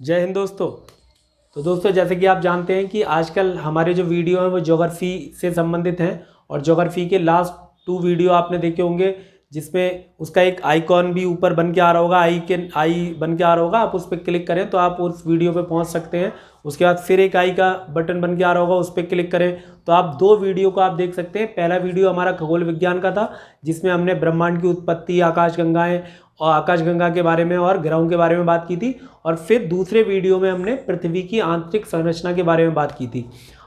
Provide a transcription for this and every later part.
जय हिंद दोस्तों। तो दोस्तों, जैसे कि आप जानते हैं कि आजकल हमारे जो वीडियो हैं वो ज्योग्राफी से संबंधित हैं और ज्योग्राफी के लास्ट 2 वीडियो आपने देखे होंगे जिसमें उसका एक आइकॉन भी ऊपर बन के आ रहा होगा, आई बन के आ रहा होगा। आप उस पर क्लिक करें तो आप उस वीडियो पे पहुंच सकते हैं। उसके बाद फिर एक आई का बटन बन के आ रहा होगा, उस पर क्लिक करें तो आप 2 वीडियो को आप देख सकते हैं। पहला वीडियो हमारा खगोल विज्ञान का था जिसमें हमने ब्रह्मांड की उत्पत्ति, आकाशगंगाएं और आकाशगंगा के बारे में और ग्रहों के बारे में बात की थी। और फिर दूसरे वीडियो में हमने पृथ्वी की आंतरिक संरचना के बारे में बात की थी।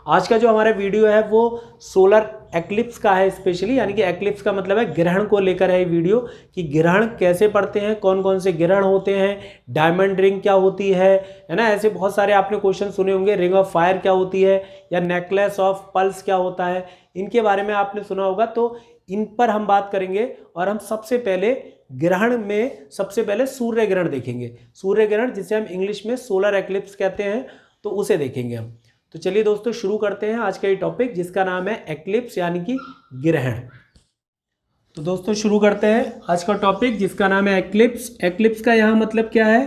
आज का जो हमारा वीडियो है वो सोलर एक्लिप्स का है स्पेशली, यानी कि एक्लिप्स का मतलब है ग्रहण को लेकर है वीडियो, कि ग्रहण कैसे पड़ते हैं, कौन कौन से ग्रहण होते हैं, डायमंड रिंग क्या होती है ना। ऐसे बहुत सारे आपने क्वेश्चन सुने होंगे। रिंग ऑफ फायर क्या होती है या नेकलेस ऑफ पल्स क्या होता है, इनके बारे में आपने सुना होगा। तो इन पर हम बात करेंगे और हम सबसे पहले ग्रहण में सबसे पहले सूर्य ग्रहण देखेंगे। सूर्य ग्रहण जिसे हम इंग्लिश में सोलर एक्लिप्स कहते हैं, तो उसे देखेंगे हम। तो चलिए दोस्तों शुरू करते हैं आज का ये टॉपिक जिसका नाम है एक्लिप्स यानी कि ग्रहण। तो दोस्तों शुरू करते हैं आज का टॉपिक जिसका नाम है एक्लिप्स। एक्लिप्स का यहाँ मतलब क्या है,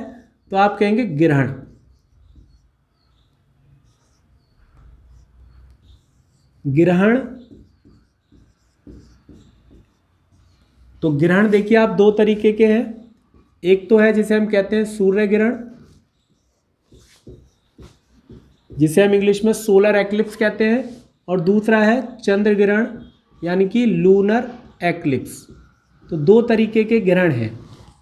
तो आप कहेंगे ग्रहण। ग्रहण, तो ग्रहण देखिए आप 2 तरीके के हैं। एक तो है जिसे हम कहते हैं सूर्य ग्रहण, जिसे हम इंग्लिश में सोलर एक्लिप्स कहते हैं, और दूसरा है चंद्र ग्रहण यानी कि लूनर एक्लिप्स। तो 2 तरीके के ग्रहण हैं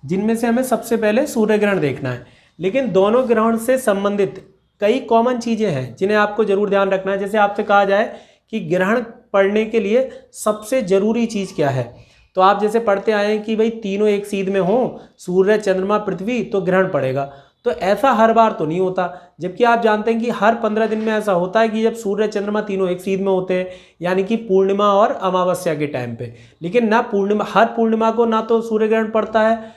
जिनमें से हमें सबसे पहले सूर्य ग्रहण देखना है। लेकिन दोनों ग्रहण से संबंधित कई कॉमन चीज़ें हैं जिन्हें आपको जरूर ध्यान रखना है। जैसे आपसे कहा जाए कि ग्रहण पढ़ने के लिए सबसे जरूरी चीज़ क्या है, तो आप जैसे पढ़ते आए हैं कि भाई तीनों एक सीध में हो, सूर्य चंद्रमा पृथ्वी, तो ग्रहण पड़ेगा। तो ऐसा हर बार तो नहीं होता, जबकि आप जानते हैं कि हर 15 दिन में ऐसा होता है कि जब सूर्य चंद्रमा तीनों एक सीध में होते हैं, यानी कि पूर्णिमा और अमावस्या के टाइम पे। लेकिन ना पूर्णिमा, हर पूर्णिमा को ना तो सूर्य ग्रहण पड़ता है,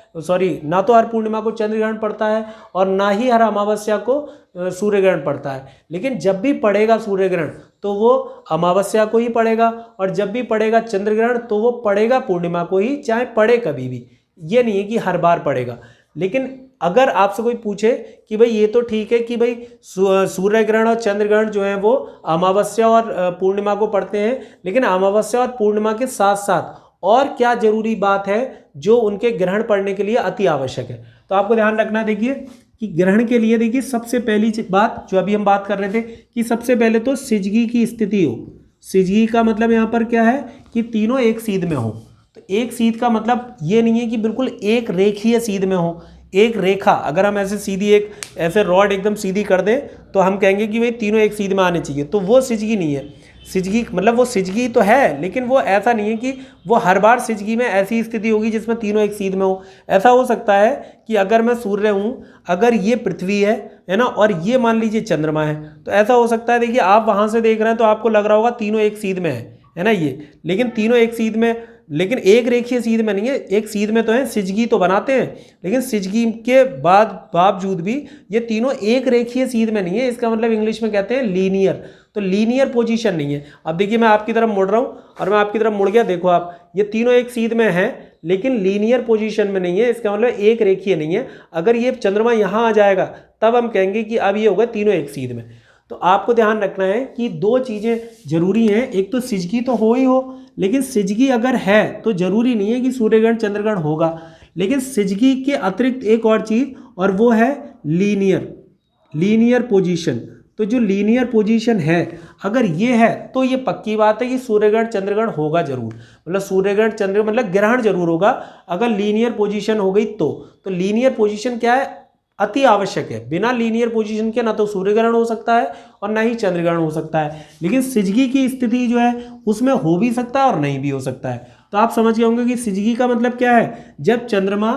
ना तो हर पूर्णिमा को चंद्र ग्रहण पड़ता है, और ना ही हर अमावस्या को सूर्य ग्रहण पड़ता है। लेकिन जब भी पड़ेगा सूर्य ग्रहण तो वो अमावस्या को ही पड़ेगा, और जब भी पड़ेगा चंद्र ग्रहण तो वो पड़ेगा पूर्णिमा को ही, चाहे पड़े कभी भी। ये नहीं है कि हर बार पड़ेगा। लेकिन अगर आपसे कोई पूछे कि भाई ये तो ठीक है कि भाई सूर्य ग्रहण और चंद्र ग्रहण जो है वो अमावस्या और पूर्णिमा को पड़ते हैं, लेकिन अमावस्या और पूर्णिमा के साथ साथ और क्या जरूरी बात है जो उनके ग्रहण पड़ने के लिए अति आवश्यक है, तो आपको ध्यान रखना। देखिए कि ग्रहण के लिए देखिए सबसे पहली बात जो अभी हम बात कर रहे थे कि सबसे पहले तो सिजगी की स्थिति हो। सिजगी का मतलब यहाँ पर क्या है कि तीनों एक सीध में हो। तो एक सीध का मतलब ये नहीं है कि बिल्कुल एक रेखीय सीध में हो। एक रेखा अगर हम ऐसे सीधी एक ऐसे रॉड एकदम सीधी कर दें तो हम कहेंगे कि भाई तीनों एक सीध में आने चाहिए, तो वो सिजगी नहीं है। सिजगी मतलब वो सिजगी तो है, लेकिन वो ऐसा नहीं है कि वो हर बार सिजगी में ऐसी स्थिति होगी जिसमें तीनों एक सीध में हो। ऐसा हो सकता है कि अगर मैं सूर्य हूँ, अगर ये पृथ्वी है ना, और ये मान लीजिए चंद्रमा है, तो ऐसा हो सकता है। देखिए आप वहाँ से देख रहे हैं तो आपको लग रहा होगा तीनों एक सीध में है ना ये, लेकिन तीनों एक सीध में, लेकिन एक रेखीय सीध में नहीं है। एक सीध में तो है, सिजगी तो बनाते हैं, लेकिन सिजगी के बावजूद भी ये तीनों एक रेखीय सीध में नहीं है। इसका मतलब इंग्लिश में कहते हैं लीनियर। तो लीनियर पोजीशन नहीं है। अब देखिए मैं आपकी तरफ मुड़ रहा हूँ और मैं आपकी तरफ मुड़ गया, देखो आप, ये तीनों एक सीध में है लेकिन लीनियर पोजीशन में नहीं है। इसका मतलब एक रेखीय नहीं है। अगर ये चंद्रमा यहाँ आ जाएगा तब हम कहेंगे कि अब ये होगा तीनों एक सीध में। तो आपको ध्यान रखना है कि 2 चीज़ें जरूरी हैं। एक तो सिजगी तो हो ही हो, लेकिन सिजगी अगर है तो जरूरी नहीं है कि सूर्यग्रहण चंद्रग्रहण होगा। लेकिन सिजगी के अतिरिक्त एक और चीज़, और वो है लीनियर पोजीशन। तो जो लीनियर पोजीशन है अगर ये है तो ये पक्की बात है कि सूर्यग्रहण चंद्रग्रहण होगा जरूर। मतलब सूर्यग्रहण चंद्र मतलब ग्रहण जरूर होगा अगर लीनियर पोजीशन हो गई तो लीनियर पोजीशन क्या है, अति आवश्यक है। बिना लीनियर पोजीशन के ना तो सूर्य ग्रहण हो सकता है और ना ही चंद्र ग्रहण हो सकता है। लेकिन सिजगी की स्थिति जो है उसमें हो भी सकता है और नहीं भी हो सकता है। तो आप समझ गए होंगे कि सिजगी का मतलब क्या है, जब चंद्रमा,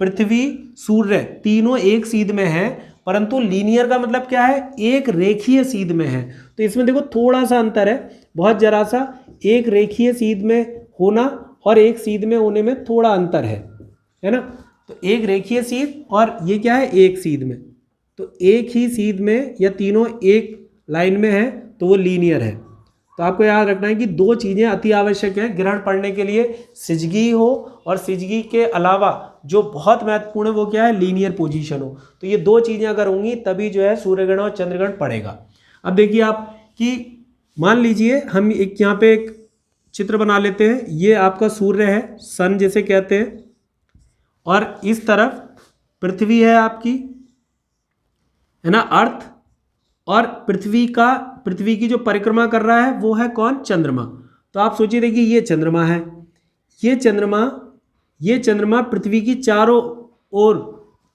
पृथ्वी, सूर्य तीनों एक सीध में है, परंतु लीनियर का मतलब क्या है, एक रेखीय सीध में है। तो इसमें देखो थोड़ा सा अंतर है, बहुत जरा सा। एक रेखीय सीध में होना और एक सीध में होने में थोड़ा अंतर है ना। तो एक रेखीय सीध और ये क्या है, एक सीध में। तो एक ही सीध में या तीनों एक लाइन में है तो वो लीनियर है। तो आपको याद रखना है कि दो चीज़ें अति आवश्यक है ग्रहण पढ़ने के लिए, सिजगी हो और सिजगी के अलावा जो बहुत महत्वपूर्ण है वो क्या है, लीनियर पोजीशन हो। तो ये दो चीज़ें अगर होंगी तभी जो है सूर्यग्रहण और चंद्रग्रहण पड़ेगा। अब देखिए आप कि मान लीजिए हम एक यहाँ पे एक चित्र बना लेते हैं, ये आपका सूर्य है, सन जिसे कहते हैं, और इस तरफ पृथ्वी है आपकी, है ना, अर्थ, और पृथ्वी की जो परिक्रमा कर रहा है वो है कौन, चंद्रमा। तो आप सोचिए, देखिए ये चंद्रमा है, ये चंद्रमा पृथ्वी की चारों ओर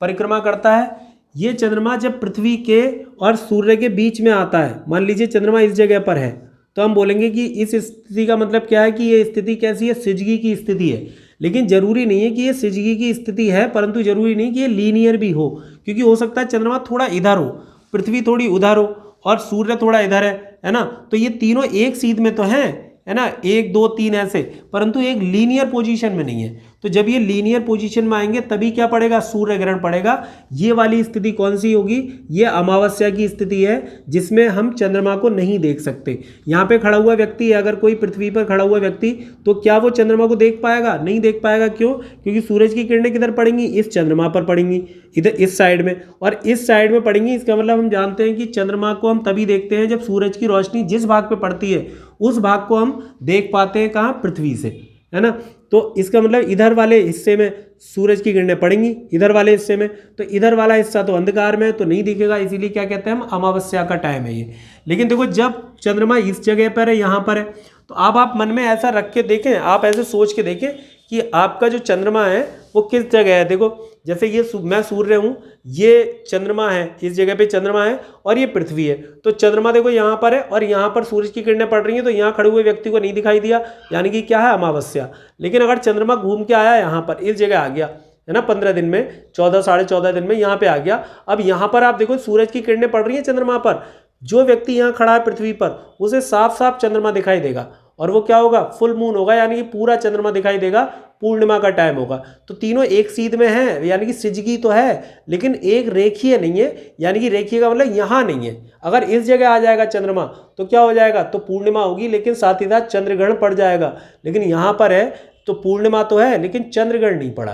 परिक्रमा करता है। ये चंद्रमा जब पृथ्वी के और सूर्य के बीच में आता है, मान लीजिए चंद्रमा इस जगह पर है, तो हम बोलेंगे कि इस स्थिति का मतलब क्या है कि ये स्थिति कैसी है, सिजगी की स्थिति है। लेकिन जरूरी नहीं है कि ये सिजगी की स्थिति है, परंतु जरूरी नहीं कि ये लीनियर भी हो, क्योंकि हो सकता है चंद्रमा थोड़ा इधर हो, पृथ्वी थोड़ी उधर हो और सूर्य थोड़ा इधर है ना। तो ये तीनों एक सीध में तो हैं, है ना, 1 2 3 ऐसे, परंतु एक लीनियर पोजीशन में नहीं है। तो जब ये लीनियर पोजीशन में आएंगे तभी क्या पड़ेगा, सूर्य ग्रहण पड़ेगा। ये वाली स्थिति कौन सी होगी, ये अमावस्या की स्थिति है, जिसमें हम चंद्रमा को नहीं देख सकते। यहाँ पे खड़ा हुआ व्यक्ति है, अगर कोई पृथ्वी पर खड़ा हुआ व्यक्ति, तो क्या वो चंद्रमा को देख पाएगा, नहीं देख पाएगा। क्यों, क्योंकि सूरज की किरणें किधर पड़ेंगी, इस चंद्रमा पर पड़ेंगी, इधर इस साइड में, और इस साइड में पड़ेंगी। इसका मतलब हम जानते हैं कि चंद्रमा को हम तभी देखते हैं जब सूरज की रोशनी जिस भाग पे पड़ती है उस भाग को हम देख पाते हैं, कहाँ, पृथ्वी से, है ना। तो इसका मतलब इधर वाले हिस्से में सूरज की किरणें पड़ेंगी, इधर वाले हिस्से में, तो इधर वाला हिस्सा तो अंधकार में है, तो नहीं दिखेगा, इसीलिए क्या कहते हैं हम, अमावस्या का टाइम है ये। लेकिन देखो जब चंद्रमा इस जगह पर है, यहाँ पर है, तो अब आप मन में ऐसा रख के देखें, आप ऐसे सोच के देखें कि आपका जो चंद्रमा है वो किस जगह है। देखो जैसे ये मैं सूर्य हूँ, ये चंद्रमा है, इस जगह पे चंद्रमा है और ये पृथ्वी है। तो चंद्रमा देखो यहाँ पर है और यहाँ पर सूरज की किरणें पड़ रही हैं, तो यहाँ खड़े हुए व्यक्ति को नहीं दिखाई दिया, यानी कि क्या है, अमावस्या। लेकिन अगर चंद्रमा घूम के आया यहाँ पर, इस जगह आ गया, है ना, 15 दिन में, 14 साढ़े 14 दिन में यहाँ पे आ गया, अब यहाँ पर आप देखो सूरज की किरणें पड़ रही हैं चंद्रमा पर, जो व्यक्ति यहाँ खड़ा है पृथ्वी पर, उसे साफ साफ चंद्रमा दिखाई देगा, और वो क्या होगा, फुल मून होगा, यानी कि पूरा चंद्रमा दिखाई देगा, पूर्णिमा का टाइम होगा। तो तीनों एक सीध में है, यानी कि सिजगी तो है, लेकिन एक रेखीय नहीं है, यानी कि रेखीय का मतलब यहाँ नहीं है। अगर इस जगह आ जाएगा चंद्रमा तो क्या हो जाएगा, तो पूर्णिमा होगी, लेकिन साथ ही साथ चंद्रग्रहण पड़ जाएगा। लेकिन यहाँ पर है तो पूर्णिमा तो है लेकिन चंद्रग्रहण नहीं पड़ा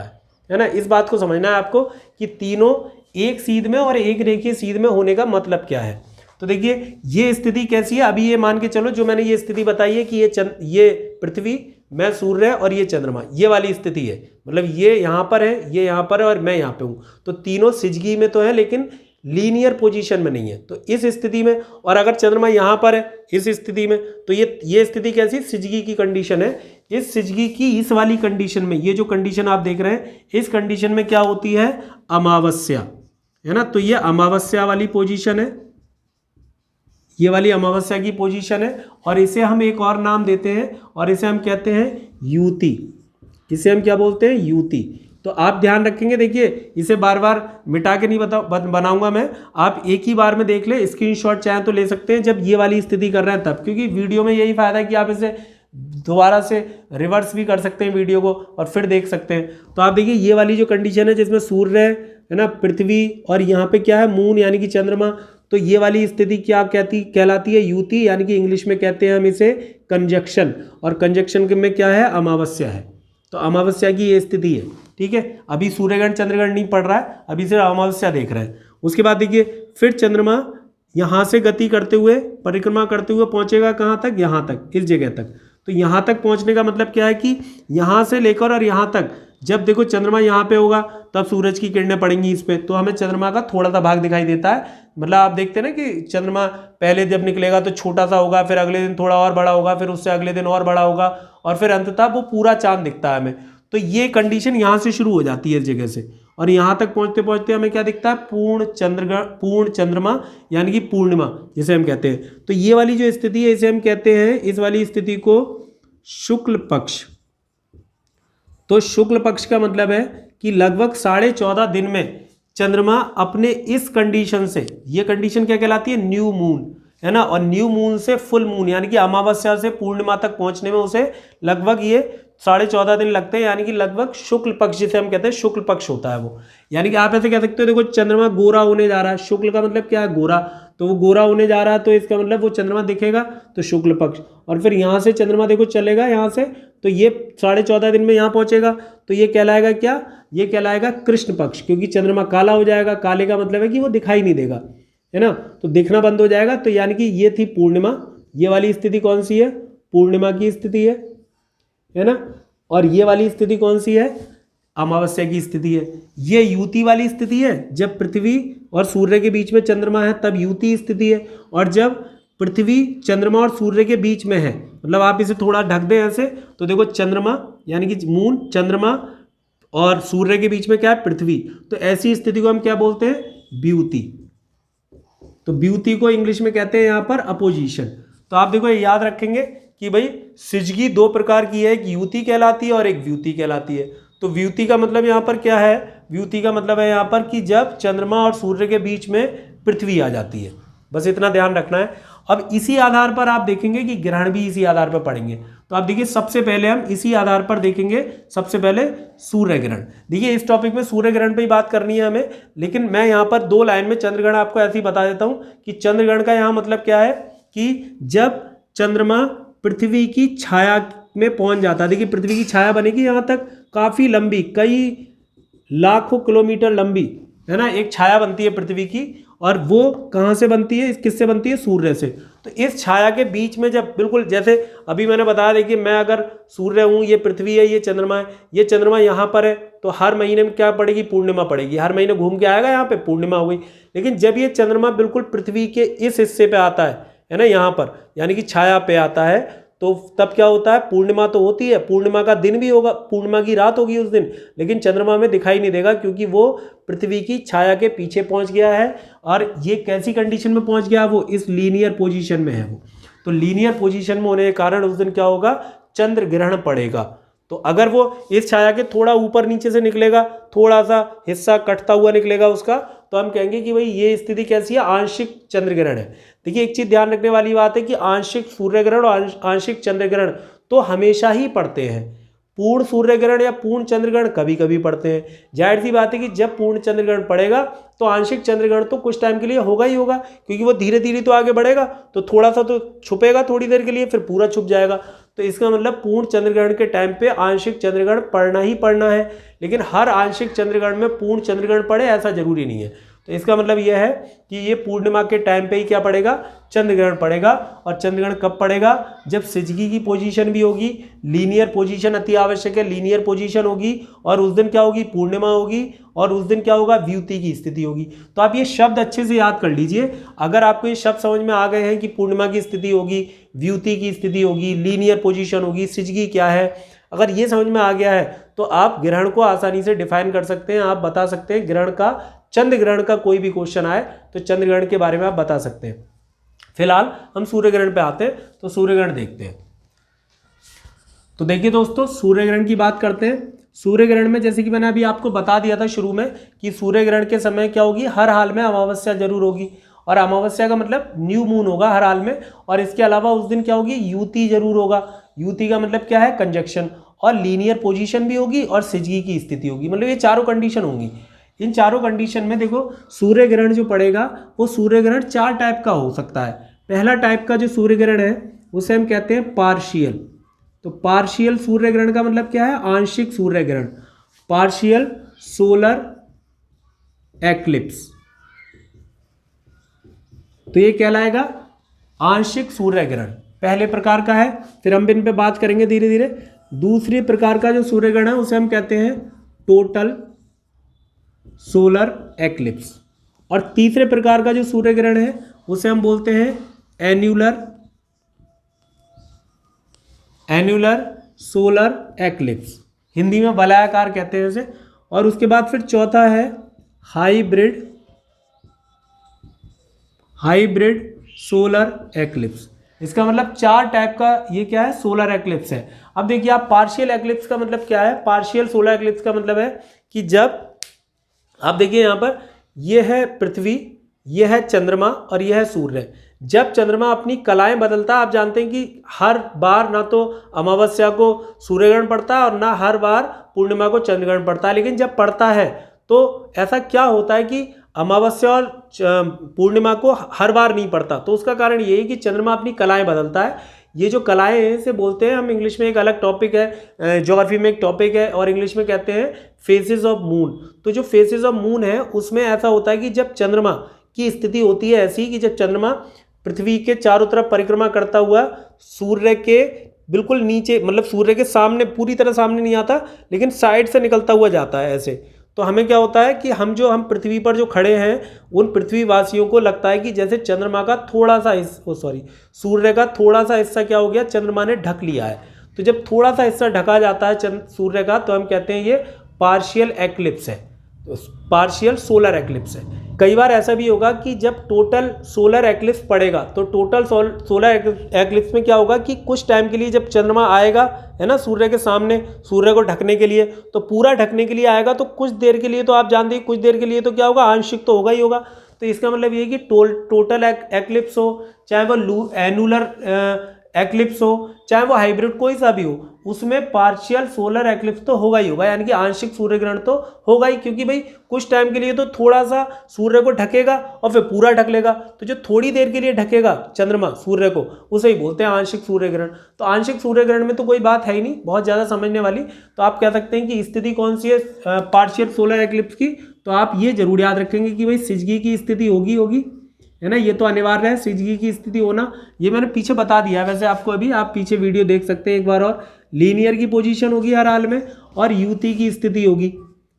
है ना। इस बात को समझना है आपको कि तीनों एक सीध में और एक रेखीय सीध में होने का मतलब क्या है। तो देखिए ये स्थिति कैसी है, अभी ये मान के चलो जो मैंने ये स्थिति बताई है कि ये पृथ्वी, मैं सूर्य और ये चंद्रमा, ये वाली स्थिति है, मतलब ये यहाँ पर है, ये यहाँ पर है और मैं यहाँ पे हूँ, तो तीनों सिजगी में तो है लेकिन लीनियर पोजीशन में नहीं है। तो इस स्थिति में, और अगर चंद्रमा यहाँ पर है इस स्थिति में, तो ये स्थिति कैसी, सिजगी की कंडीशन है। इस सिजगी की इस वाली कंडीशन में, ये जो कंडीशन आप देख रहे हैं, इस कंडीशन में क्या होती है, अमावस्या, है ना। तो ये अमावस्या वाली पोजीशन है, ये वाली अमावस्या की पोजीशन है, और इसे हम एक और नाम देते हैं और इसे हम कहते हैं युति। इसे हम क्या बोलते हैं, युति। तो आप ध्यान रखेंगे, देखिए इसे बार बार मिटा के नहीं बनाऊंगा मैं, आप एक ही बार में देख ले, स्क्रीनशॉट चाहे तो ले सकते हैं जब ये वाली स्थिति कर रहे हैं तब, क्योंकि वीडियो में यही फायदा है कि आप इसे दोबारा से रिवर्स भी कर सकते हैं वीडियो को और फिर देख सकते हैं। तो आप देखिए ये वाली जो कंडीशन है जिसमें सूर्य है ना, पृथ्वी, और यहाँ पे क्या है, मून यानी कि चंद्रमा, तो ये वाली स्थिति क्या कहलाती है, युति, यानी कि इंग्लिश में कहते हैं हम इसे कंजक्शन, और कंजक्शन में क्या है, अमावस्या है। तो अमावस्या की ये स्थिति है, ठीक है। अभी सूर्यग्रहण चंद्रग्रहण नहीं पड़ रहा है, अभी सिर्फ अमावस्या देख रहे हैं। उसके बाद देखिए फिर चंद्रमा यहाँ से गति करते हुए, परिक्रमा करते हुए पहुँचेगा कहाँ तक, यहाँ तक, इस जगह तक। तो यहाँ तक पहुँचने का मतलब क्या है कि यहाँ से लेकर और यहाँ तक, जब देखो चंद्रमा यहाँ पे होगा तब सूरज की किरणें पड़ेंगी इस पे, तो हमें चंद्रमा का थोड़ा सा भाग दिखाई देता है। मतलब आप देखते हैं ना कि चंद्रमा पहले जब निकलेगा तो छोटा सा होगा, फिर अगले दिन थोड़ा और बड़ा होगा, फिर उससे अगले दिन और बड़ा होगा, और फिर अंततः वो पूरा चांद दिखता है हमें। तो ये कंडीशन यहाँ से शुरू हो जाती है इस जगह से, और यहाँ तक पहुँचते पहुँचते हमें क्या दिखता है, पूर्ण चंद्रमा, यानी कि पूर्णिमा जिसे हम कहते हैं। तो ये वाली जो स्थिति है इसे हम कहते हैं, इस वाली स्थिति को शुक्ल पक्ष। तो शुक्ल पक्ष का मतलब है कि लगभग 14.5 दिन में चंद्रमा अपने इस कंडीशन से, ये कंडीशन क्या कहलाती है, न्यू मून, है ना, और न्यू मून से फुल मून यानी कि अमावस्या से पूर्णिमा तक पहुंचने में उसे लगभग ये 14.5 दिन लगते हैं, यानी कि लगभग शुक्ल पक्ष जिसे हम कहते हैं शुक्ल पक्ष होता है वो। यानी कि आप ऐसे कह सकते हो, देखो चंद्रमा गोरा होने जा रहा है, शुक्ल का मतलब क्या है, गोरा, तो वो गोरा होने जा रहा है, तो इसका मतलब वो चंद्रमा दिखेगा तो शुक्ल पक्ष। और फिर यहाँ से चंद्रमा देखो चलेगा यहाँ से, तो ये 14.5 दिन में यहाँ पहुँचेगा, तो ये कहलाएगा क्या, ये कहलाएगा कृष्ण पक्ष, क्योंकि चंद्रमा काला हो जाएगा। काले का मतलब है कि वो दिखाई नहीं देगा, है ना, तो दिखना बंद हो जाएगा। तो यानी कि ये थी पूर्णिमा, ये वाली स्थिति कौन सी है, पूर्णिमा की स्थिति है ना। और ये वाली स्थिति कौन सी है, अमावस्या की स्थिति है। ये युति वाली स्थिति है, जब पृथ्वी और सूर्य के बीच में चंद्रमा है तब युति स्थिति है। और जब पृथ्वी चंद्रमा और सूर्य के बीच में है, मतलब आप इसे थोड़ा ढक दें ऐसे, तो देखो चंद्रमा यानी कि मून, चंद्रमा और सूर्य के बीच में क्या है, पृथ्वी, तो ऐसी स्थिति को हम क्या बोलते हैं, व्युति। तो व्युति को इंग्लिश में कहते हैं यहाँ पर अपोजिशन। तो आप देखो ये याद रखेंगे कि भाई सिजगी दो प्रकार की है, एक युति कहलाती है और एक व्युति कहलाती है। तो व्युति का मतलब यहाँ पर क्या है, व्युति का मतलब है यहाँ पर कि जब चंद्रमा और सूर्य के बीच में पृथ्वी आ जाती है, बस इतना ध्यान रखना है। अब इसी आधार पर आप देखेंगे कि ग्रहण भी इसी आधार पर पड़ेंगे। तो आप देखिए सबसे पहले हम इसी आधार पर देखेंगे, सबसे पहले सूर्य ग्रहण। देखिए इस टॉपिक में सूर्य ग्रहण पे ही बात करनी है हमें, लेकिन मैं यहाँ पर 2 लाइन में चंद्र ग्रहण आपको ऐसे ही बता देता हूँ कि चंद्र ग्रहण का यहाँ मतलब क्या है कि जब चंद्रमा पृथ्वी की छाया में पहुंच जाता है। देखिए पृथ्वी की छाया बनेगी यहाँ तक काफ़ी लंबी, कई लाखों किलोमीटर लंबी, है ना, एक छाया बनती है पृथ्वी की। और वो कहाँ से बनती है, किससे बनती है, सूर्य से। तो इस छाया के बीच में जब बिल्कुल जैसे अभी मैंने बताया, देखिए मैं अगर सूर्य हूँ, ये पृथ्वी है, ये चंद्रमा है, ये चंद्रमा यहाँ पर है, तो हर महीने में क्या पड़ेगी, पूर्णिमा पड़ेगी, हर महीने घूम के आएगा यहाँ पे, पूर्णिमा हो गई। लेकिन जब ये चंद्रमा बिल्कुल पृथ्वी के इस हिस्से पे आता है ना, यहाँ पर यानी कि छाया पे आता है, तो तब क्या होता है, पूर्णिमा तो होती है, पूर्णिमा का दिन भी होगा, पूर्णिमा की रात होगी उस दिन, लेकिन चंद्रमा में दिखाई नहीं देगा क्योंकि वो पृथ्वी की छाया के पीछे पहुंच गया है। और ये कैसी कंडीशन में पहुंच गया, वो इस लीनियर पोजीशन में है वो। तो लीनियर पोजीशन में होने के कारण उस दिन क्या होगा, चंद्र ग्रहण पड़ेगा। तो अगर वो इस छाया के थोड़ा ऊपर नीचे से निकलेगा, थोड़ा सा हिस्सा कटता हुआ निकलेगा उसका, तो हम कहेंगे कि भाई ये स्थिति कैसी है, आंशिक चंद्र ग्रहण है। देखिए एक चीज ध्यान रखने वाली बात है कि आंशिक सूर्य ग्रहण और आंशिक चंद्र ग्रहण तो हमेशा ही पड़ते हैं। पूर्ण सूर्य ग्रहण या पूर्ण चंद्र ग्रहण कभी कभी पड़ते हैं। जाहिर सी बात है कि जब पूर्ण चंद्र ग्रहण पड़ेगा तो आंशिक चंद्र ग्रहण तो कुछ टाइम के लिए होगा ही होगा, क्योंकि वो धीरे धीरे तो आगे बढ़ेगा, तो थोड़ा सा तो छुपेगा थोड़ी देर के लिए, फिर पूरा छुप जाएगा। तो इसका मतलब पूर्ण चंद्र ग्रहण के टाइम पे आंशिक चंद्र ग्रहण पड़ना ही पड़ना है। लेकिन हर आंशिक चंद्र ग्रहण में पूर्ण चंद्र ग्रहण पड़े ऐसा जरूरी नहीं है। तो इसका मतलब यह है कि ये पूर्णिमा के टाइम पे ही क्या पड़ेगा, चंद्र ग्रहण पड़ेगा। और चंद्र ग्रहण कब पड़ेगा, जब सिजगी की पोजीशन भी होगी, लीनियर पोजीशन अति आवश्यक है, लीनियर पोजीशन होगी, और उस दिन क्या होगी, पूर्णिमा होगी, और उस दिन क्या होगा, व्युति की स्थिति होगी। तो आप ये शब्द अच्छे से याद कर लीजिए। अगर आपको ये शब्द समझ में आ गए हैं कि पूर्णिमा की स्थिति होगी, व्युति की स्थिति होगी, लीनियर पोजीशन होगी, सिजगी क्या है, अगर ये समझ में आ गया है तो आप ग्रहण को आसानी से डिफाइन कर सकते हैं। आप बता सकते हैं ग्रहण का, चंद्र ग्रहण का कोई भी क्वेश्चन आए तो चंद्र ग्रहण के बारे में आप बता सकते हैं। फिलहाल हम सूर्य ग्रहण पे आते हैं, तो सूर्य ग्रहण देखते हैं। तो देखिए दोस्तों, सूर्य ग्रहण की बात करते हैं। सूर्य ग्रहण में जैसे कि मैंने अभी आपको बता दिया था शुरू में कि सूर्य ग्रहण के समय क्या होगी, हर हाल में अमावस्या जरूर होगी। और अमावस्या का मतलब न्यू मून होगा हर हाल में। और इसके अलावा उस दिन क्या होगी, युति जरूर होगा। युति का मतलब क्या है, कंजक्शन। और लीनियर पोजीशन भी होगी और सिजगी की स्थिति होगी, मतलब ये चारों कंडीशन होंगी। इन चारों कंडीशन में देखो सूर्य ग्रहण जो पड़ेगा वो सूर्य ग्रहण 4 टाइप का हो सकता है। पहला टाइप का जो सूर्य ग्रहण है उसे हम कहते हैं पार्शियल। तो पार्शियल सूर्य ग्रहण का मतलब क्या है, आंशिक सूर्य ग्रहण, पार्शियल सोलर एक्लिप्स। तो ये कहलाएगा आंशिक सूर्य ग्रहण, पहले प्रकार का है। फिर हम इन पे बात करेंगे धीरे धीरे। दूसरी प्रकार का जो सूर्य ग्रहण है उसे हम कहते हैं टोटल सोलर एक्लिप्स। और तीसरे प्रकार का जो सूर्य ग्रहण है उसे हम बोलते हैं एन्युलर सोलर एक्लिप्स, हिंदी में वलयाकार कहते हैं उसे। और उसके बाद फिर चौथा है हाइब्रिड सोलर एक्लिप्स। इसका मतलब 4 टाइप का ये क्या है, सोलर एक्लिप्स है। अब देखिए आप पार्शियल एक्लिप्स का मतलब क्या है, पार्शियल सोलर एक्लिप्स का मतलब है कि जब आप देखिए यहाँ पर ये है पृथ्वी, ये है चंद्रमा और ये है सूर्य। जब चंद्रमा अपनी कलाएं बदलता है, आप जानते हैं कि हर बार ना तो अमावस्या को सूर्य ग्रहण पड़ता है और ना हर बार पूर्णिमा को चंद्र ग्रहण पड़ता है, लेकिन जब पड़ता है तो ऐसा क्या होता है कि अमावस्या और पूर्णिमा को हर बार नहीं पड़ता। तो उसका कारण ये है कि चंद्रमा अपनी कलाएं बदलता है। ये जो कलाएं हैं इसे बोलते हैं हम, इंग्लिश में एक अलग टॉपिक है, ज्योग्राफी में एक टॉपिक है और इंग्लिश में कहते हैं फेसेस ऑफ मून। तो जो फेसेस ऑफ मून है उसमें ऐसा होता है कि जब चंद्रमा की स्थिति होती है ऐसी कि जब चंद्रमा पृथ्वी के चारों तरफ परिक्रमा करता हुआ सूर्य के बिल्कुल नीचे, मतलब सूर्य के सामने, पूरी तरह सामने नहीं आता लेकिन साइड से निकलता हुआ जाता है ऐसे, तो हमें क्या होता है कि हम पृथ्वी पर जो खड़े हैं उन पृथ्वीवासियों को लगता है कि जैसे चंद्रमा का थोड़ा सा सूर्य का थोड़ा सा हिस्सा क्या हो गया, चंद्रमा ने ढक लिया है। तो जब थोड़ा सा हिस्सा ढका जाता है सूर्य का तो हम कहते हैं ये पार्शियल एक्लिप्स है, पार्शियल सोलर एक्लिप्स है। कई बार ऐसा भी होगा कि जब टोटल सोलर एक्लिप्स पड़ेगा तो टोटल सोलर एक्लिप्स में क्या होगा कि कुछ टाइम के लिए जब चंद्रमा आएगा है ना सूर्य के सामने, सूर्य को ढकने के लिए, तो पूरा ढकने के लिए आएगा तो कुछ देर के लिए तो आप जानते हैं कुछ देर के लिए तो क्या होगा, आंशिक तो होगा ही होगा। तो इसका मतलब ये है कि टोटल एक्लिप्स हो, चाहे वो एनुलर एक्लिप्स हो, चाहे वो हाइब्रिड कोई सा भी हो, उसमें पार्शियल सोलर एक्लिप्स तो होगा ही होगा, यानी कि आंशिक सूर्य ग्रहण तो होगा ही, क्योंकि भाई कुछ टाइम के लिए तो थोड़ा सा सूर्य को ढकेगा और फिर पूरा ढक लेगा। तो जो थोड़ी देर के लिए ढकेगा चंद्रमा सूर्य को उसे ही बोलते हैं आंशिक सूर्य ग्रहण। तो आंशिक सूर्य ग्रहण में तो कोई बात है ही नहीं बहुत ज़्यादा समझने वाली। तो आप कह सकते हैं कि स्थिति कौन सी है पार्शियल सोलर एक्लिप्स की, तो आप ये जरूर याद रखेंगे कि भाई सिजगी की स्थिति होगी है ना, ये तो अनिवार्य है सिजगी की स्थिति होना। ये मैंने पीछे बता दिया है वैसे आपको, अभी आप पीछे वीडियो देख सकते हैं एक बार और। लीनियर की पोजीशन होगी हर हाल में और युति की स्थिति होगी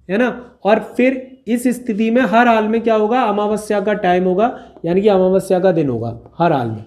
है ना, और फिर इस स्थिति में हर हाल में क्या होगा, अमावस्या का टाइम होगा, यानी कि अमावस्या का दिन होगा हर हाल में।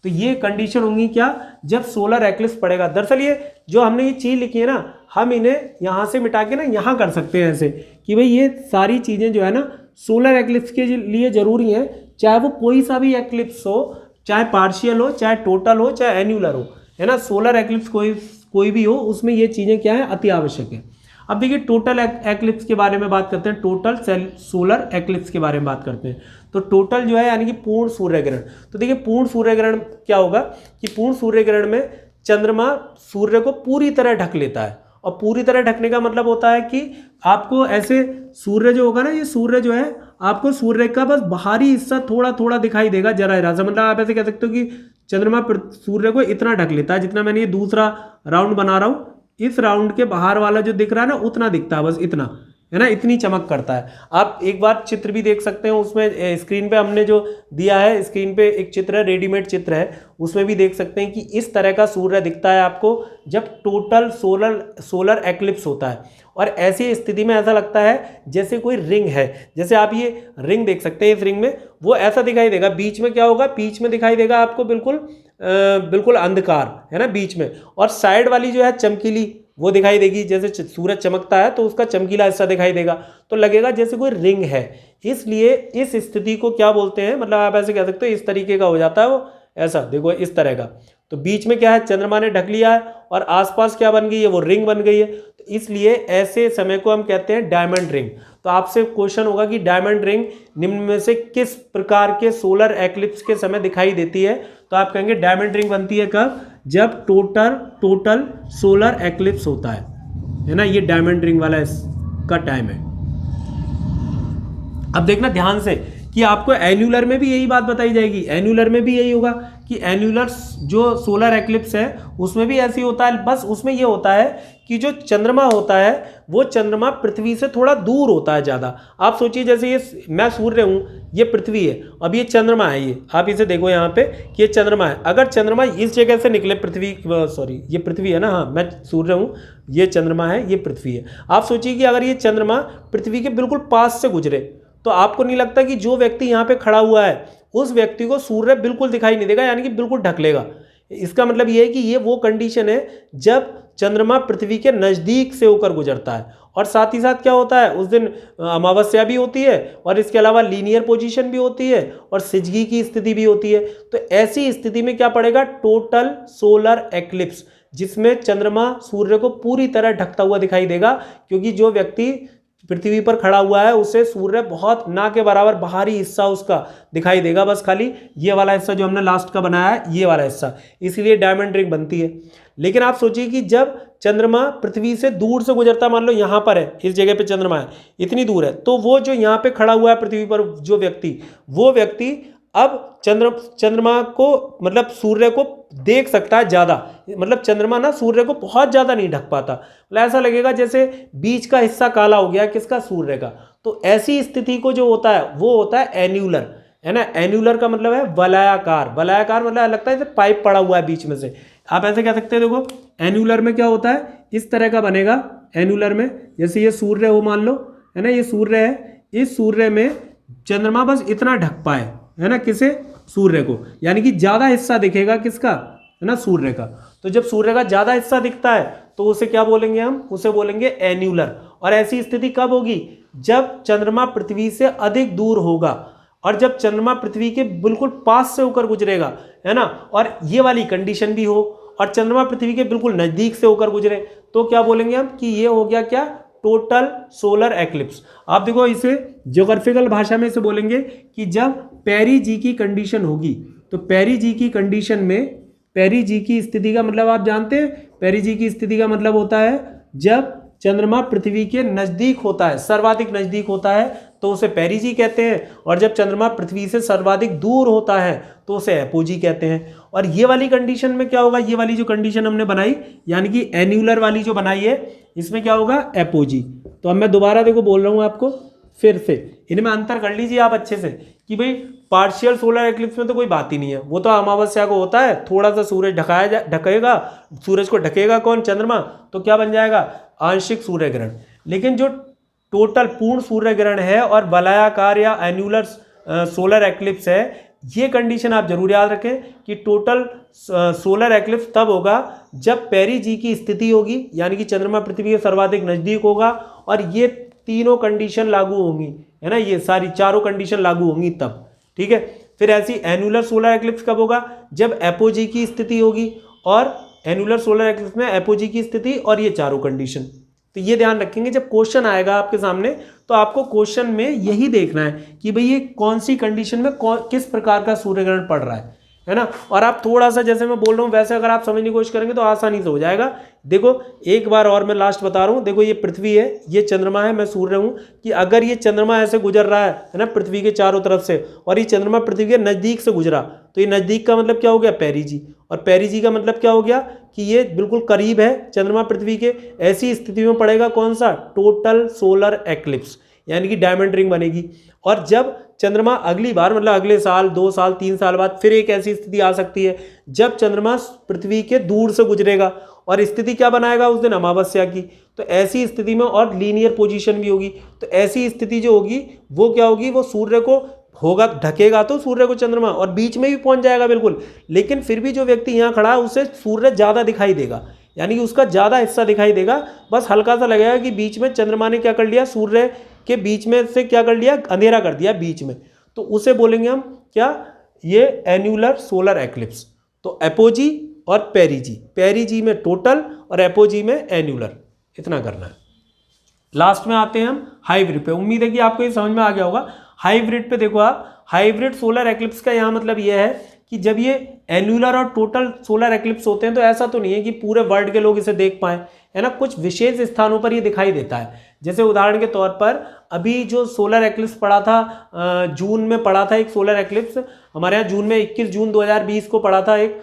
तो ये कंडीशन होंगी क्या, जब सोलर एक्लिप्स पड़ेगा। दरअसल ये जो हमने ये चीज़ लिखी है ना, हम इन्हें यहाँ से मिटा के ना यहाँ कर सकते हैं ऐसे कि भाई ये सारी चीज़ें जो है ना सोलर एक्लिप्स के लिए ज़रूरी हैं, चाहे वो कोई सा भी एक्लिप्स हो, चाहे पार्शियल हो, चाहे टोटल हो, चाहे एन्यूलर हो, है ना। सोलर एक्लिप्स कोई भी हो, उसमें ये चीज़ें क्या है, अति आवश्यक है। अब देखिए टोटल एक्लिप्स के बारे में बात करते हैं, टोटल सोलर एक्लिप्स के बारे में बात करते हैं। तो टोटल जो है यानी कि पूर्ण सूर्य ग्रहण। तो देखिए पूर्ण सूर्य ग्रहण क्या होगा कि पूर्ण सूर्य ग्रहण में चंद्रमा सूर्य को पूरी तरह ढक लेता है, और पूरी तरह ढकने का मतलब होता है कि आपको ऐसे सूर्य जो होगा ना, ये सूर्य जो है आपको सूर्य का बस बाहरी हिस्सा थोड़ा थोड़ा दिखाई देगा, जरा सा। मतलब आप ऐसे कह सकते हो कि चंद्रमा सूर्य को इतना ढक लेता है जितना मैंने ये दूसरा राउंड बना रहा हूँ, इस राउंड के बाहर वाला जो दिख रहा है ना उतना दिखता है, बस इतना है ना, इतनी चमक करता है। आप एक बार चित्र भी देख सकते हैं उसमें, स्क्रीन पे हमने जो दिया है, स्क्रीन पे एक चित्र है, रेडीमेड चित्र है, उसमें भी देख सकते हैं कि इस तरह का सूर्य दिखता है आपको जब टोटल सोलर एक्लिप्स होता है। और ऐसी स्थिति में ऐसा लगता है जैसे कोई रिंग है, जैसे आप ये रिंग देख सकते हैं, इस रिंग में वो ऐसा दिखाई देगा, बीच में क्या होगा, बीच में दिखाई देगा आपको बिल्कुल अंधकार है ना बीच में, और साइड वाली जो है चमकीली वो दिखाई देगी, जैसे सूरज चमकता है तो उसका चमकीला हिस्सा दिखाई देगा, तो लगेगा जैसे कोई रिंग है। इसलिए इस स्थिति को क्या बोलते हैं, मतलब आप ऐसे कह सकते हो इस तरीके का हो जाता है वो, ऐसा देखो इस तरह का। तो बीच में क्या है, चंद्रमा ने ढक लिया है और आसपास क्या बन गई है, वो रिंग बन गई है। तो इसलिए ऐसे समय को हम कहते हैं डायमंड रिंग। तो आपसे क्वेश्चन होगा कि डायमंड रिंग निम्न में से किस प्रकार के सोलर एक्लिप्स के समय दिखाई देती है, तो आप कहेंगे डायमंड रिंग बनती है कब, जब टोटल सोलर एक्लिप्स होता है ना, ये डायमंड रिंग वाला इसका टाइम है। अब देखना ध्यान से कि आपको एन्यूलर में भी यही बात बताई जाएगी, एन्यूलर में भी यही होगा कि एन्यूलर जो सोलर एक्लिप्स है उसमें भी ऐसे ही होता है, बस उसमें ये होता है कि जो चंद्रमा होता है वो चंद्रमा पृथ्वी से थोड़ा दूर होता है ज़्यादा। आप सोचिए जैसे ये मैं सूर्य हूँ, ये पृथ्वी है, अब ये चंद्रमा है, ये आप इसे देखो यहाँ पे कि ये चंद्रमा है। अगर चंद्रमा इस जगह से निकले, ये पृथ्वी है ना, हाँ मैं सूर्य हूँ, ये चंद्रमा है, ये पृथ्वी है। आप सोचिए कि अगर ये चंद्रमा पृथ्वी के बिल्कुल पास से गुजरे तो आपको नहीं लगता कि जो व्यक्ति यहाँ पे खड़ा हुआ है उस व्यक्ति को सूर्य बिल्कुल दिखाई नहीं देगा, यानी कि बिल्कुल ढक लेगा। इसका मतलब ये है कि ये वो कंडीशन है जब चंद्रमा पृथ्वी के नज़दीक से होकर गुजरता है। और साथ ही साथ क्या होता है, उस दिन अमावस्या भी होती है और इसके अलावा लीनियर पोजीशन भी होती है और सिजगी की स्थिति भी होती है। तो ऐसी स्थिति में क्या पड़ेगा, टोटल सोलर एक्लिप्स, जिसमें चंद्रमा सूर्य को पूरी तरह ढकता हुआ दिखाई देगा, क्योंकि जो व्यक्ति पृथ्वी पर खड़ा हुआ है उसे सूर्य बहुत ना के बराबर बाहरी हिस्सा उसका दिखाई देगा, बस खाली ये वाला हिस्सा जो हमने लास्ट का बनाया है ये वाला हिस्सा, इसीलिए डायमंड रिंग बनती है। लेकिन आप सोचिए कि जब चंद्रमा पृथ्वी से दूर से गुजरता, मान लो यहाँ पर है, इस जगह पे चंद्रमा है, इतनी दूर है, तो वो जो यहाँ पे खड़ा हुआ है पृथ्वी पर जो व्यक्ति, वो व्यक्ति अब चंद्रमा को मतलब सूर्य को देख सकता है ज़्यादा, मतलब चंद्रमा ना सूर्य को बहुत ज़्यादा नहीं ढक पाता, मतलब ऐसा लगेगा जैसे बीच का हिस्सा काला हो गया किसका, सूर्य का। तो ऐसी स्थिति को जो होता है वो होता है एन्यूलर, है ना। एन्यूलर का मतलब है वलयाकार, वलयाकार मतलब लगता है जैसे पाइप पड़ा हुआ है बीच में से, आप ऐसे कह सकते हैं। देखो एन्यूलर में क्या होता है, इस तरह का बनेगा एन्यूलर में, जैसे ये सूर्य हो मान लो, है ना, ये सूर्य है, इस सूर्य में चंद्रमा बस इतना ढक पाए, है ना, किसे, सूर्य को, यानी कि ज्यादा हिस्सा दिखेगा किसका, है ना, सूर्य का। तो जब सूर्य का ज्यादा हिस्सा दिखता है तो उसे क्या बोलेंगे हम, उसे बोलेंगे एन्यूलर। और ऐसी स्थिति कब होगी, जब चंद्रमा पृथ्वी से अधिक दूर होगा, और जब चंद्रमा पृथ्वी के बिल्कुल पास से होकर गुजरेगा, है ना, और ये वाली कंडीशन भी हो, और चंद्रमा पृथ्वी के बिल्कुल नजदीक से होकर गुजरे, तो क्या बोलेंगे हम कि ये हो गया क्या, टोटल सोलर एक्लिप्स। आप देखो इसे ज्योग्राफिकल भाषा में इसे बोलेंगे कि जब पेरी जी की कंडीशन होगी, तो पेरी जी की कंडीशन में, पेरी जी की स्थिति का मतलब आप जानते हैं, पेरी जी की स्थिति का मतलब होता है जब चंद्रमा पृथ्वी के नजदीक होता है, सर्वाधिक नजदीक होता है तो उसे पेरिजी कहते हैं, और जब चंद्रमा पृथ्वी से सर्वाधिक दूर होता है तो उसे एपोजी कहते हैं। और ये वाली कंडीशन में क्या होगा, ये वाली जो कंडीशन हमने बनाई यानी कि एन्यूलर वाली जो बनाई है, इसमें क्या होगा, एपोजी। तो अब मैं दोबारा देखो बोल रहा हूँ आपको फिर से, इनमें अंतर कर लीजिए आप अच्छे से कि भाई पार्शियल सोलर एक्लिप्स में तो कोई बात ही नहीं है, वो तो अमावस्या को होता है, थोड़ा सा सूरज ढकेगा, सूरज को ढकेगा कौन, चंद्रमा, तो क्या बन जाएगा, आंशिक सूर्य ग्रहण। लेकिन जो टोटल पूर्ण सूर्य ग्रहण है और वलयाकार या एन्यूलर सोलर एक्लिप्स है, ये कंडीशन आप जरूर याद रखें कि टोटल सोलर एक्लिप्स तब होगा जब पेरी जी की स्थिति होगी, यानी कि चंद्रमा पृथ्वी के सर्वाधिक नजदीक होगा, और ये तीनों कंडीशन लागू होंगी, है ना, ये सारी चारों कंडीशन लागू होंगी तब, ठीक है। फिर ऐसी एन्यूलर सोलर एक्लिप्स कब होगा, जब एपोजी की स्थिति होगी, और एन्यूलर सोलर एक्लिप्स में एपोजी की स्थिति और ये चारों कंडीशन। तो ये ध्यान रखेंगे जब क्वेश्चन आएगा आपके सामने, तो आपको क्वेश्चन में यही देखना है कि भाई ये कौन सी कंडीशन में किस प्रकार का सूर्य ग्रहण पड़ रहा है ना। और आप थोड़ा सा जैसे मैं बोल रहा हूँ वैसे अगर आप समझने की कोशिश करेंगे तो आसानी से हो जाएगा। देखो एक बार और मैं लास्ट बता रहा हूँ, देखो ये पृथ्वी है, ये चंद्रमा है, मैं सूर्य हूँ, कि अगर ये चंद्रमा ऐसे गुजर रहा है ना पृथ्वी के चारों तरफ से, और ये चंद्रमा पृथ्वी के नज़दीक से गुजरा, तो ये नज़दीक का मतलब क्या हो गया, पेरिजी, और पेरिजी का मतलब क्या हो गया कि ये बिल्कुल करीब है चंद्रमा पृथ्वी के। ऐसी स्थिति में पड़ेगा कौन सा, टोटल सोलर एक्लिप्स, यानी कि डायमंड रिंग बनेगी। और जब चंद्रमा अगली बार मतलब अगले साल, 2 साल, 3 साल बाद फिर एक ऐसी स्थिति आ सकती है जब चंद्रमा पृथ्वी के दूर से गुजरेगा, और स्थिति क्या बनाएगा उस दिन, अमावस्या की। तो ऐसी स्थिति में और लीनियर पोजीशन भी होगी, तो ऐसी स्थिति जो होगी वो क्या होगी, वो सूर्य को होगा, ढकेगा तो सूर्य को चंद्रमा, और बीच में भी पहुंच जाएगा बिल्कुल, लेकिन फिर भी जो व्यक्ति यहाँ खड़ा है उसे सूर्य ज़्यादा दिखाई देगा, यानी कि उसका ज़्यादा हिस्सा दिखाई देगा, बस हल्का सा लगेगा कि बीच में चंद्रमा ने क्या कर लिया, सूर्य के बीच में से क्या कर लिया, अंधेरा कर दिया बीच में, तो उसे बोलेंगे हम क्या, ये एन्यूलर सोलर एक्लिप्स। तो एपोजी और पेरिजी, पेरिजी में टोटल और एपोजी में एन्यूलर, इतना करना है। लास्ट में आते हैं हम हाइब्रिड पे। उम्मीद है कि आपको ये समझ में आ गया होगा। हाइब्रिड पे देखो आप, हाइब्रिड सोलर एक्लिप्स का यहाँ मतलब ये है कि जब ये एन्यूलर और टोटल सोलर एक्लिप्स होते हैं तो ऐसा तो नहीं है कि पूरे वर्ल्ड के लोग इसे देख पाएं, है ना, कुछ विशेष स्थानों पर ये दिखाई देता है। जैसे उदाहरण के तौर पर अभी जो सोलर एक्लिप्स पड़ा था, जून में पड़ा था एक सोलर एक्लिप्स, हमारे यहाँ जून में 21 जून 2020 को पड़ा था एक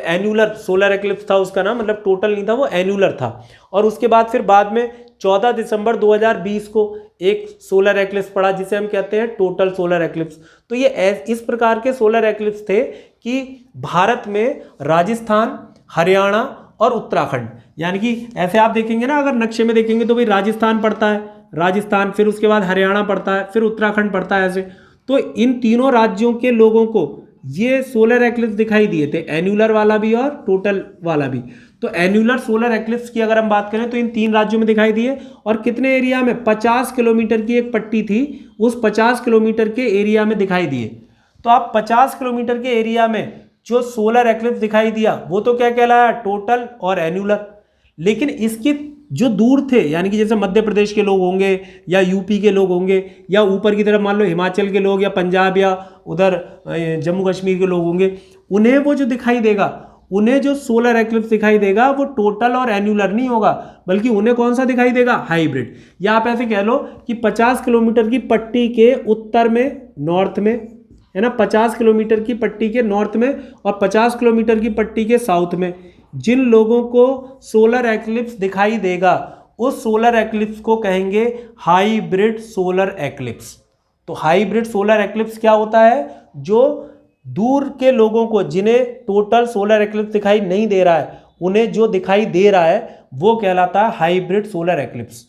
एन्यूलर सोलर एक्लिप्स था, उसका नाम मतलब टोटल नहीं था, वो एन्यूलर था। और उसके बाद फिर बाद में 14 दिसंबर 2020 को एक सोलर एक्लिप्स पड़ा जिसे हम कहते हैं टोटल सोलर एक्लिप्स। तो ये इस प्रकार के सोलर एक्लिप्स थे कि भारत में राजस्थान, हरियाणा और उत्तराखंड, यानी कि ऐसे आप देखेंगे ना, अगर नक्शे में देखेंगे तो भाई राजस्थान पड़ता है, राजस्थान, फिर उसके बाद हरियाणा पड़ता है, फिर उत्तराखंड पड़ता है, ऐसे। तो इन तीनों राज्यों के लोगों को ये सोलर एक्लिप्स दिखाई दिए थे, एन्यूलर वाला भी और टोटल वाला भी। तो एन्यूलर सोलर एक्लिप्स की अगर हम बात करें तो इन 3 राज्यों में दिखाई दिए, और कितने एरिया में, 50 किलोमीटर की एक पट्टी थी, उस 50 किलोमीटर के एरिया में दिखाई दिए। तो आप 50 किलोमीटर के एरिया में जो सोलर एक्लिप्स दिखाई दिया वो तो क्या कहलाया, टोटल और एन्यूलर। लेकिन इसकी जो दूर थे, यानी कि जैसे मध्य प्रदेश के लोग होंगे या यूपी के लोग होंगे या ऊपर की तरफ मान लो हिमाचल के लोग या पंजाब या उधर जम्मू कश्मीर के लोग होंगे, उन्हें वो जो दिखाई देगा, उन्हें जो सोलर एक्लिप्स दिखाई देगा वो टोटल और एन्युलर नहीं होगा, बल्कि उन्हें कौन सा दिखाई देगा, हाइब्रिड। या आप ऐसे कह लो कि 50 किलोमीटर की पट्टी के उत्तर में, नॉर्थ में, है ना, 50 किलोमीटर की पट्टी के नॉर्थ में और 50 किलोमीटर की पट्टी के साउथ में जिन लोगों को सोलर एक्लिप्स दिखाई देगा, उस सोलर एक्लिप्स को कहेंगे हाइब्रिड सोलर एक्लिप्स। तो हाइब्रिड सोलर एक्लिप्स क्या होता है, जो दूर के लोगों को, जिन्हें टोटल सोलर एक्लिप्स दिखाई नहीं दे रहा है, उन्हें जो दिखाई दे रहा है वो कहलाता है हाइब्रिड सोलर एक्लिप्स,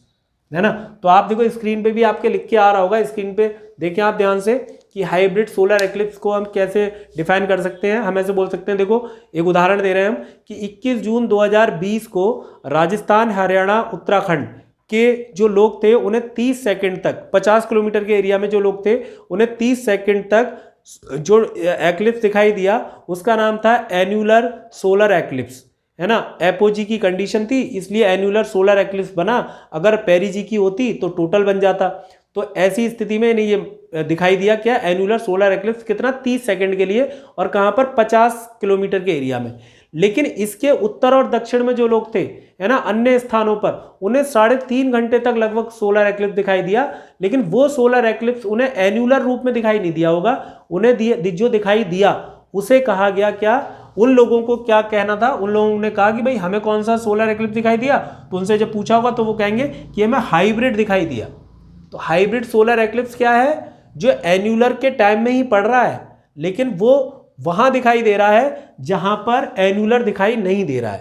है ना। तो आप देखो स्क्रीन पे भी आपके लिख के आ रहा होगा, स्क्रीन पे देखें आप ध्यान से कि हाइब्रिड सोलर एक्लिप्स को हम कैसे डिफाइन कर सकते हैं। हम ऐसे बोल सकते हैं, देखो एक उदाहरण दे रहे हैं हम कि 21 जून 2020 को राजस्थान, हरियाणा, उत्तराखंड के जो लोग थे उन्हें 30 सेकंड तक, 50 किलोमीटर के एरिया में जो लोग थे उन्हें 30 सेकंड तक जो एक्लिप्स दिखाई दिया उसका नाम था एन्युलर सोलर एक्लिप्स, है ना। एपोजी की कंडीशन थी इसलिए एन्युलर सोलर एक्लिप्स बना, अगर पेरिजी की होती तो टोटल बन जाता। तो ऐसी स्थिति में नहीं ये दिखाई दिया क्या, एन्युलर सोलर एक्लिप्स कितना, 30 सेकंड के लिए, और कहां पर, 50 किलोमीटर के एरिया में। लेकिन इसके उत्तर और दक्षिण में जो लोग थे, है ना, अन्य स्थानों पर, उन्हें 3.5 घंटे तक लगभग सोलर एक्लिप्स दिखाई दिया, लेकिन वो सोलर एक्लिप्स उन्हें एन्युलर रूप में दिखाई नहीं दिया होगा, उन्हें जो दिखाई दिया उसे कहा गया क्या, उन लोगों को क्या कहना था, उन लोगों ने कहा कि भाई हमें कौन सा सोलर एक्लिप्स दिखाई दिया, तो उनसे जब पूछा होगा तो वो कहेंगे कि हमें हाइब्रिड दिखाई दिया। तो हाइब्रिड सोलर एक्लिप्स क्या है, जो एन्युलर के टाइम में ही पड़ रहा है, लेकिन वो वहां दिखाई दे रहा है जहां पर एन्युलर दिखाई नहीं दे रहा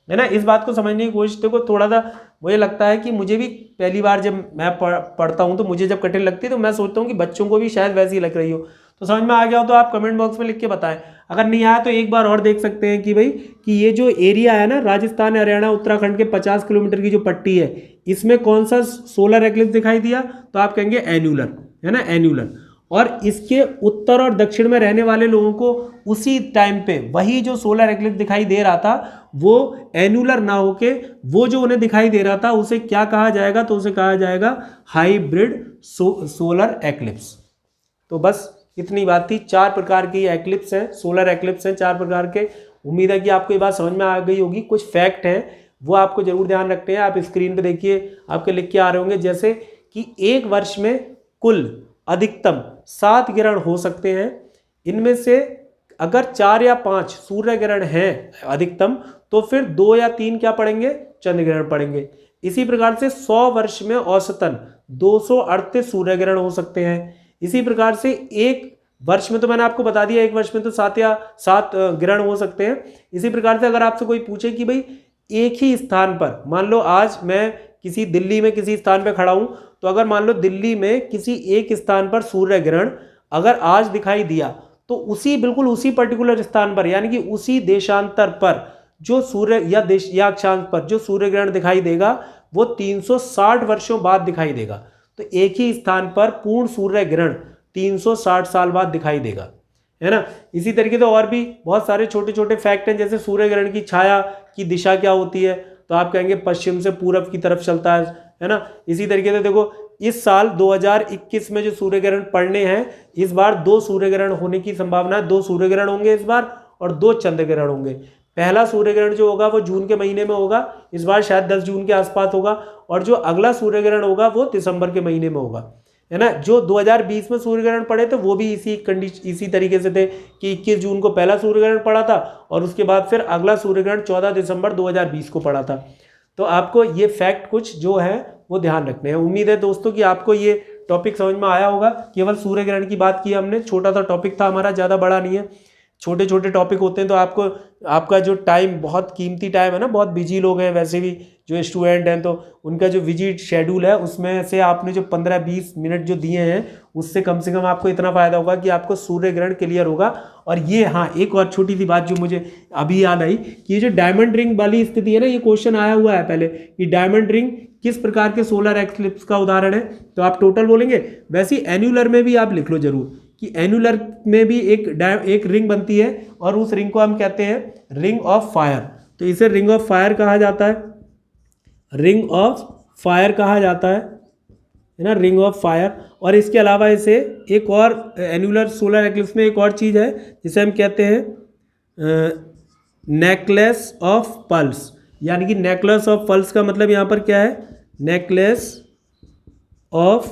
है ना। इस बात को समझने की कोशिश, देखो थोड़ा सा मुझे लगता है कि मुझे भी पहली बार जब मैं पढ़ता हूं तो मुझे जब कठिन लगती है तो मैं सोचता हूं कि बच्चों को भी शायद वैसी लग रही हो। तो समझ में आ गया हो तो आप कमेंट बॉक्स में लिख के बताएं, अगर नहीं आया तो एक बार और देख सकते हैं कि भाई कि ये जो एरिया है ना, राजस्थान, हरियाणा, उत्तराखंड के 50 किलोमीटर की जो पट्टी है, इसमें कौन सा सोलर एक्लिप्स दिखाई दिया, तो आप कहेंगे एन्युलर, है ना, एन्युलर। और इसके उत्तर और दक्षिण में रहने वाले लोगों को उसी टाइम पे वही जो सोलर एक्लिप्स दिखाई दे रहा था वो एन्युलर ना होके वो जो उन्हें दिखाई दे रहा था उसे क्या कहा जाएगा, तो उसे कहा जाएगा हाइब्रिड सोलर एक्लिप्स। तो बस इतनी बात थी। 4 प्रकार की एक्लिप्स हैं, सोलर एक्लिप्स हैं 4 प्रकार के। उम्मीद है कि आपको ये बात समझ में आ गई होगी। कुछ फैक्ट हैं वो आपको जरूर ध्यान रखते हैं। आप स्क्रीन पे देखिए, आपके लिख के आ रहे होंगे, जैसे कि एक वर्ष में कुल अधिकतम 7 ग्रहण हो सकते हैं। इनमें से अगर 4 या 5 सूर्य ग्रहण हैं अधिकतम, तो फिर 2 या 3 क्या पड़ेंगे, चंद्र ग्रहण पड़ेंगे। इसी प्रकार से 100 वर्ष में औसतन 238 सूर्य ग्रहण हो सकते हैं। इसी प्रकार से एक वर्ष में, तो मैंने आपको बता दिया, एक वर्ष में तो 7 ग्रहण हो सकते हैं। इसी प्रकार से अगर आपसे कोई पूछे कि भाई एक ही स्थान पर, मान लो आज मैं किसी दिल्ली में किसी स्थान पर खड़ा हूं, तो अगर मान लो दिल्ली में किसी एक स्थान पर सूर्य ग्रहण अगर आज दिखाई दिया, तो उसी बिल्कुल उसी पर्टिकुलर स्थान पर, यानी कि उसी देशांतर पर जो सूर्य या देश या अक्षांश पर जो सूर्य ग्रहण दिखाई देगा वो 360 वर्षों बाद दिखाई देगा। तो एक ही स्थान पर पूर्ण सूर्य ग्रहण 360 साल बाद दिखाई देगा, है ना। इसी तरीके से और भी बहुत सारे छोटे छोटे फैक्ट हैं, जैसे सूर्य ग्रहण की छाया की दिशा क्या होती है, तो आप कहेंगे पश्चिम से पूरब की तरफ चलता है ना। इसी तरीके से देखो इस साल 2021 में जो सूर्य ग्रहण पड़ने हैं, इस बार 2 सूर्य ग्रहण होने की संभावना है। 2 सूर्य ग्रहण होंगे इस बार और 2 चंद्र ग्रहण होंगे। पहला सूर्य ग्रहण जो होगा वो जून के महीने में होगा, इस बार शायद 10 जून के आसपास होगा, और जो अगला सूर्य ग्रहण होगा वो दिसंबर के महीने में होगा, है ना। जो 2020 में सूर्य ग्रहण पड़े थे वो भी इसी तरीके से थे कि 21 जून को पहला सूर्य ग्रहण पड़ा था और उसके बाद फिर अगला सूर्य ग्रहण 14 दिसंबर 2020 को पड़ा था। तो आपको ये फैक्ट कुछ जो है वो ध्यान रखने हैं। उम्मीद है दोस्तों कि आपको ये टॉपिक समझ में आया होगा। केवल सूर्य ग्रहण की बात की हमने, छोटा सा टॉपिक था हमारा, ज़्यादा बड़ा नहीं है। छोटे छोटे टॉपिक होते हैं तो आपका जो टाइम, बहुत कीमती टाइम है ना, बहुत बिजी लोग हैं वैसे भी जो स्टूडेंट हैं, तो उनका जो विजिट शेड्यूल है उसमें से आपने जो 15-20 मिनट जो दिए हैं उससे कम से कम आपको इतना फ़ायदा होगा कि आपको सूर्य ग्रहण क्लियर होगा। और ये, हाँ, एक और छोटी सी बात जो मुझे अभी याद आई कि ये जो डायमंड रिंग वाली स्थिति है ना, ये क्वेश्चन आया हुआ है पहले कि डायमंड रिंग किस प्रकार के सोलर एक्लिप्स का उदाहरण है, तो आप टोटल बोलेंगे। वैसे एन्युलर में भी आप लिख लो जरूर कि एन्युलर में भी एक रिंग बनती है और उस रिंग को हम कहते हैं रिंग ऑफ फायर। तो इसे रिंग ऑफ फायर कहा जाता है। रिंग ऑफ फायर कहा जाता है ना, रिंग ऑफ फायर। और इसके अलावा इसे एक और एन्यूलर सोलर एक्लिप्स में एक और चीज़ है जिसे हम कहते हैं नेकलेस ऑफ पल्स, यानी कि नेकलेस ऑफ पल्स का मतलब यहाँ पर क्या है, नेकलेस ऑफ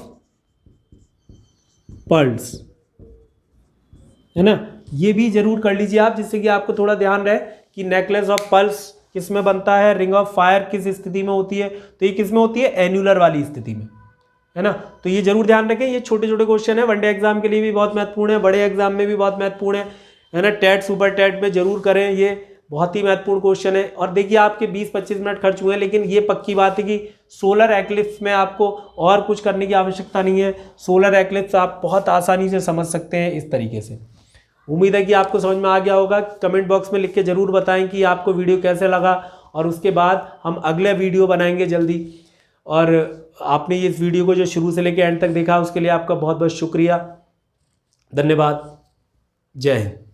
पल्स, है ना। ये भी जरूर कर लीजिए आप, जिससे कि आपको थोड़ा ध्यान रहे कि नेकलेस ऑफ पल्स किस में बनता है, रिंग ऑफ फायर किस स्थिति में होती है। तो ये किस में होती है, एन्यूलर वाली स्थिति में, है ना। तो ये जरूर ध्यान रखें, ये छोटे छोटे क्वेश्चन है, वनडे एग्जाम के लिए भी बहुत महत्वपूर्ण है, बड़े एग्जाम में भी बहुत महत्वपूर्ण है ना। टेट सुपर टेट में जरूर करें, ये बहुत ही महत्वपूर्ण क्वेश्चन है। और देखिए आपके 20-25 मिनट खर्च हुए हैं, लेकिन ये पक्की बात है कि सोलर एक्लिप्स में आपको और कुछ करने की आवश्यकता नहीं है। सोलर एक्लिप्स आप बहुत आसानी से समझ सकते हैं इस तरीके से। उम्मीद है कि आपको समझ में आ गया होगा। कमेंट बॉक्स में लिख के जरूर बताएं कि आपको वीडियो कैसे लगा, और उसके बाद हम अगले वीडियो बनाएंगे जल्दी। और आपने इस वीडियो को जो शुरू से लेकर एंड तक देखा उसके लिए आपका बहुत बहुत शुक्रिया, धन्यवाद, जय हिंद।